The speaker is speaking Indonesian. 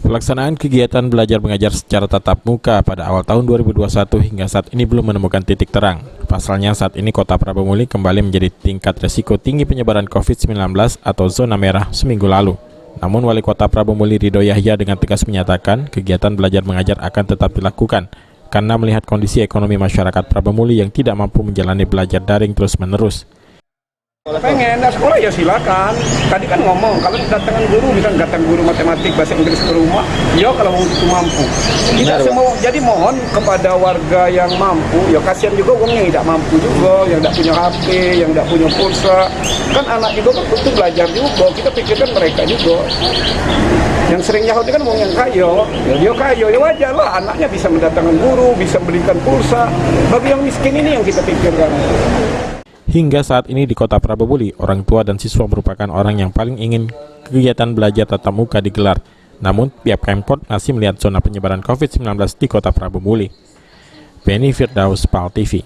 Pelaksanaan kegiatan belajar mengajar secara tatap muka pada awal tahun 2021 hingga saat ini belum menemukan titik terang. Pasalnya saat ini Kota Prabomuli kembali menjadi tingkat resiko tinggi penyebaran COVID-19 atau zona merah seminggu lalu. Namun Wali Kota Prabomuli Ridho Yahya dengan tegas menyatakan kegiatan belajar mengajar akan tetap dilakukan karena melihat kondisi ekonomi masyarakat Prabomuli yang tidak mampu menjalani belajar daring terus-menerus. Pengen sekolah ya silakan. Tadi kan ngomong kalau kedatangan guru, misalkan datang guru matematik bahasa Inggris ke rumah, ya kalau itu mampu. Tidak semua. Jadi mohon kepada warga yang mampu, ya kasihan juga uangnya tidak mampu juga, yang tidak punya HP, yang tidak punya pulsa. Kan anak juga kan butuh belajar juga. Kita pikirkan mereka juga. Yang sering Yahudi kan uang yang kayo, ya kayo, ya wajar lah anaknya bisa mendatangkan guru, bisa belikan pulsa. Bagi yang miskin ini yang kita pikirkan. Hingga saat ini di Kota Prabomuli, orang tua dan siswa merupakan orang yang paling ingin kegiatan belajar tatap muka digelar. Namun, pihak Pemkot masih melihat zona penyebaran COVID-19 di Kota Prabomuli. Beni Firdaus, PAL TV.